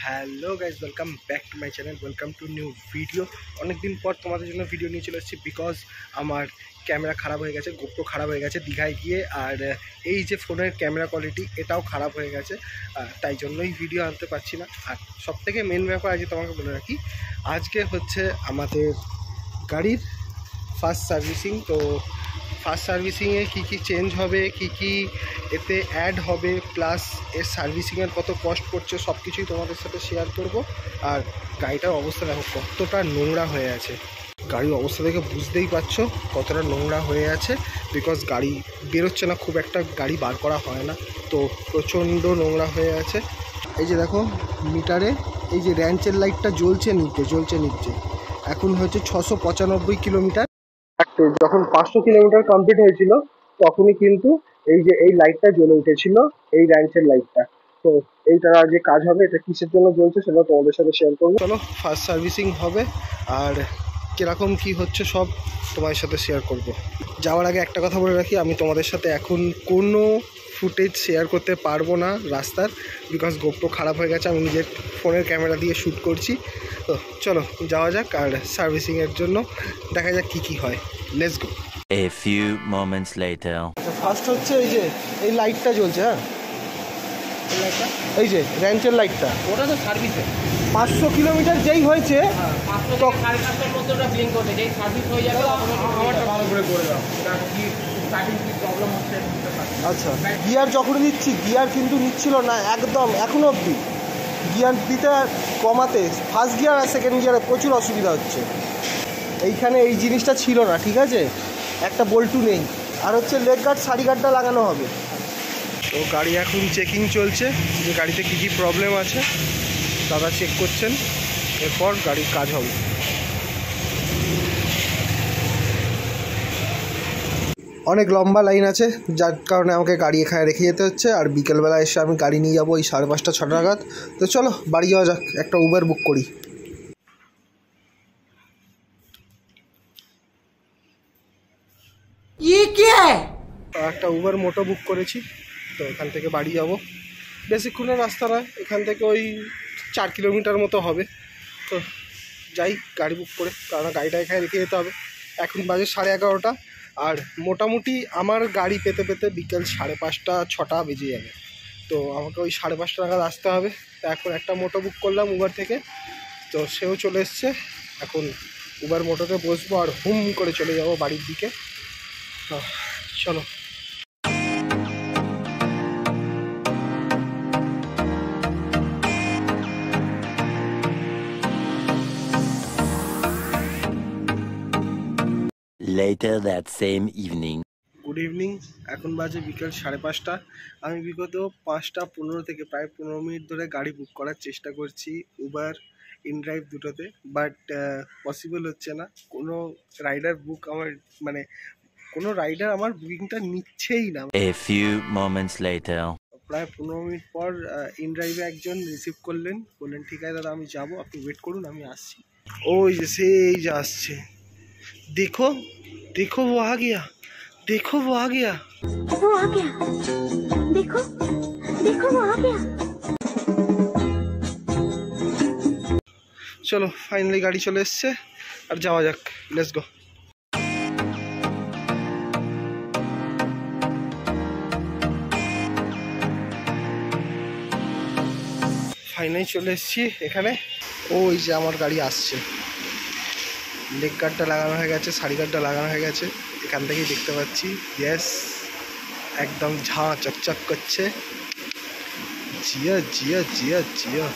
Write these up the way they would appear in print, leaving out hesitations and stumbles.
Hello guys, welcome back to my channel, welcome to new video. অনেকদিন পর তোমাদের জন্য ভিডিও নিয়ে চলে এসেছি বিকজ আমার ক্যামেরা খারাপ হয়ে গেছে, গোপ্রো খারাপ হয়ে গেছে দীঘায় গিয়ে। আর এই যে ফোনের ক্যামেরা কোয়ালিটি এটাও খারাপ হয়ে গেছে, তাই জন্যই ভিডিও আনতে পারছি না। আর সবথেকে মেন ব্যাপার আজকে তোমাকে বলে রাখি, আজকে হচ্ছে আমাদের গাড়ির ফার্স্ট সার্ভিসিং। তো ফার্স্ট সার্ভিসিংয়ে কী কী চেঞ্জ হবে, কী কী এতে অ্যাড হবে, প্লাস এর সার্ভিসিংয়ের কত কস্ট পড়ছে, সব কিছুই তোমাদের সাথে শেয়ার করব। আর গাড়িটার অবস্থা দেখো কতটা নোংরা হয়ে আছে, গাড়ির অবস্থা দেখে বুঝতেই পারছো কতটা নোংরা হয়ে আছে, বিকজ গাড়ি বেরোচ্ছে না, খুব একটা গাড়ি বার করা হয় না, তো প্রচণ্ড নোংরা হয়ে আছে। এই যে দেখো মিটারে এই যে র্যাঞ্চের লাইটটা জ্বলছে নিচ্ছে এখন হচ্ছে 695 কিলোমিটার। যখন 500 কিলোমিটার কমপ্লিট হয়েছিল তখনই কিন্তু এই যে এই লাইটটা জ্বলে উঠেছিল, এই র্যাঞ্চের লাইটটা। তো এইটার যে কাজ হবে, এটা কিসের জন্য জ্বলছে সেটা তোমাদের সাথে শেয়ার করবো। চলো ফার্স্ট সার্ভিসিং হবে আর কিরকম কি হচ্ছে সব তোমাদের সাথে শেয়ার করব। যাওয়ার আগে একটা কথা বলে রাখি, আমি তোমাদের সাথে এখন কোনো ফুটেজ শেয়ার করতে পারবো না রাস্তার, বিকজ গোপ্রো খারাপ হয়ে গেছে, আমি নিজের ফোনের ক্যামেরা দিয়ে শ্যুট করছি। তো চলো যাওয়া যাক, আর সার্ভিসিংয়ের জন্য দেখা যাক কি হয়। Let's go. A few moments later. First হচ্ছে এই যে এই লাইটটা জ্বলছে, হ্যাঁ এই যে র্যাঞ্চের লাইটটা, ওটা তো সার্ভিসে 500 কিলোমিটার যেই হয়েছে সাড়ে 5টার মধ্যে ওটা ব্লিঙ্ক করবে, যেই সার্ভিস হয়ে যাবে আমারটা ভালো করে করে দাও। কি স্টার্টিং কি প্রবলেম হচ্ছে? আচ্ছা, গিয়ার যখন দিচ্ছি গিয়ার কিন্তু নিচ্ছিল না একদম, এখনো অবধি গিয়ার দিতে কমাতে ফার্স্ট গিয়ার আর সেকেন্ড গিয়ারে প্রচুর অসুবিধা হচ্ছে। এইখানে এই জিনিসটা ছিল না, ঠিক আছে, একটা বল্টু নেই, আর হচ্ছে লেগ গার্ড সারি গার্ডটা লাগানো হবে। তো গাড়ি এখন চেকিং চলছে যে গাড়িতে কী কী প্রবলেম আছে, দাদা চেক করছেন, এরপর গাড়ির কাজ হবে। অনেক লম্বা লাইন আছে, যার কারণে আমাকে গাড়ি এখানে রেখে যেতে হচ্ছে, আর বিকেলবেলা এসে আমি গাড়ি নিয়ে যাবো এই 5:30 6 নাগাদ। তো চলো বাড়ি যাওয়া যাক, একটা উবার বুক করি। একটা উবার মোটো বুক করেছি, তো এখান থেকে বাড়ি যাব। বেশিক্ষণের রাস্তা নয়, এখান থেকে ওই 4 কিলোমিটার মতো হবে। তো যাই গাড়ি বুক করে, কারণ গাড়িটা এখানে রেখে যেতে হবে। এখন বাজে 11:30, আর মোটামুটি আমার গাড়ি পেতে পেতে বিকেল 5:30 6টা বেজে যাবে। তো আমাকে ওই 5:30 নাগাদ আসতে হবে। তো এখন একটা মোটো বুক করলাম উবার থেকে, তো সেও চলে এসছে। এখন উবার মোটোতে বসবো আর হুম করে চলে যাব বাড়ির দিকে। চলো। Later that same evening. Good evening, এখন বাজে বিকেল 5:30। আমি বিগত 5:15 থেকে প্রায় 15 মিনিট ধরে গাড়ি বুক করার চেষ্টা করছি উবার ইনড্রাইভ দুটোতে, বাট পসিবল হচ্ছে না। কোনো রাইডার কোনো রাইডার আমার বুকিংটা নিচ্ছেই না। A few moments later. প্রায় 15 মিনিট পর ইনড্রাইভে একজন রিসিভ করলেন, বললেন ঠিক আছে দাদা আমি যাব, আপনি ওয়েট করুন আমি আসছি। ওই যে সেই যে আসছে, দেখো দেখো वो आ गया, देखो वो आ गया, वो आ गया, देखो देखो वो आ गया। চলো ফাইনালি গাড়ি চলে এসছে, আর যাওয়া যাক, লেটস গো। ফাইনালি চলে এসছি এখানে। ওই যে আমার গাড়ি আসছে, লেগ গার্ডটা লাগানো হয়ে গেছে, সারি গার্ডটা লাগানো হয়ে গেছে, এখান থেকেই দেখতে পাচ্ছি। ইয়েস, একদম ঝাঁ চকচক করছে, জিয়া জিয়া জিয়া জিয়া,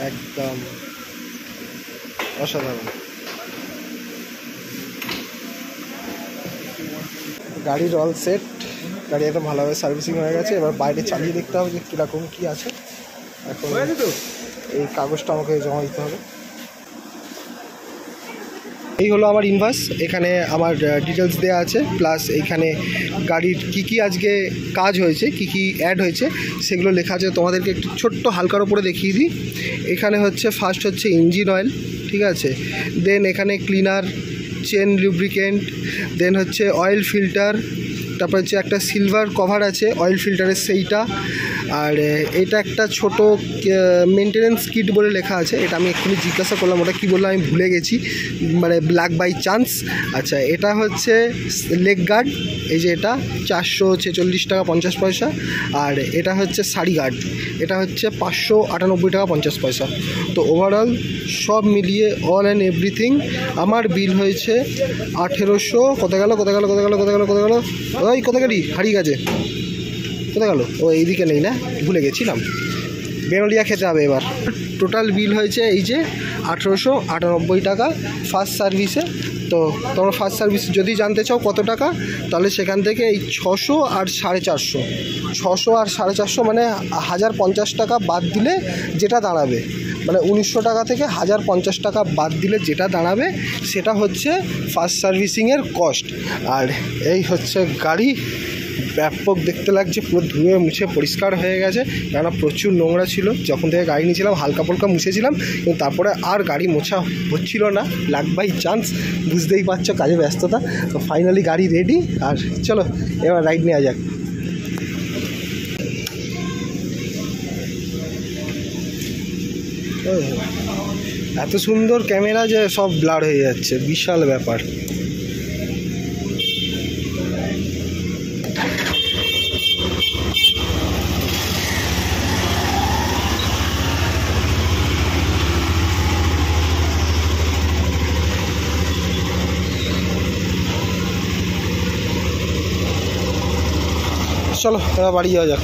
একদম অসাধারণ। গাড়ির অল সেট, গাড়ি একদম ভালোভাবে সার্ভিসিং হয়ে গেছে। এবার বাইরে চালিয়ে দেখতে হবে যে কীরকম কী আছে। এখন এই কাগজটা আমাকে জমা দিতে হবে। এই হলো আমার ইনভয়েস, এখানে আমার ডিটেলস দেওয়া আছে, প্লাস এইখানে গাড়ির কী আজকে কাজ হয়েছে, কী অ্যাড হয়েছে সেগুলো লেখা আছে। তোমাদেরকে একটু ছোট্ট হালকার ওপরে দেখিয়ে দিই। এখানে হচ্ছে ফার্স্ট হচ্ছে ইঞ্জিন অয়েল, ঠিক আছে, দেন এখানে ক্লিনার, চেন লুব্রিকেন্ট, দেন হচ্ছে অয়েল ফিল্টার, তারপর হচ্ছে একটা সিলভার কভার আছে অয়েল ফিল্টারের, সেইটা। আর এটা একটা ছোট মেনটেনেন্স কিট বলে লেখা আছে, এটা আমি এক্ষুনি জিজ্ঞাসা করলাম ওটা কী বললাম আমি ভুলে গেছি, মানে ব্ল্যাক বাই চান্স। আচ্ছা, এটা হচ্ছে লেগ গার্ড, এই যে এটা 446 টাকা 50 পয়সা। আর এটা হচ্ছে সারি গার্ড, এটা হচ্ছে 598 টাকা 50 পয়সা। তো ওভারঅল সব মিলিয়ে অল অ্যান্ড এভরিথিং আমার বিল হয়েছে 1800। কোথায় গেল ওই কোথায় গেলি, হারিয়ে গেছে, কোথায় গেল? ও এইদিকে নেই না, ভুলে গেছিলাম। বেনোলিয়া খেতে হবে এবার। টোটাল বিল হয়েছে এই যে 1898 টাকা ফার্স্ট সার্ভিসে। তো তোমরা ফার্স্ট সার্ভিস যদি জানতে চাও কত টাকা, তাহলে সেখান থেকে এই 600 আর 450, 600 আর 450 মানে 1050 টাকা বাদ দিলে যেটা দাঁড়াবে, মানে 1900 টাকা থেকে 1050 টাকা বাদ দিলে যেটা দাঁড়াবে সেটা হচ্ছে ফার্স্ট সার্ভিসিংয়ের কস্ট। আর এই হচ্ছে গাড়ি, ব্যাপক দেখতে লাগছে, পুরো ধুয়ে মুছে পরিষ্কার হয়ে গেছে, কেননা প্রচুর নোংরা ছিল। যখন থেকে গাড়ি নিয়েছিলাম হালকা ফুলকা মুছেছিলাম, কিন্তু তারপরে আর গাড়ি মোছা হচ্ছিল না, লাক বাই চান্স, বুঝতেই পারছো কাজে ব্যস্ততা। তো ফাইনালি গাড়ি রেডি, আর চলো এবার রাইড নেওয়া যাক। এত সুন্দর ক্যামেরা যে সব ব্লার হয়ে যাচ্ছে, বিশাল ব্যাপার। চলো এবার বাড়ি যাওয়া যাক।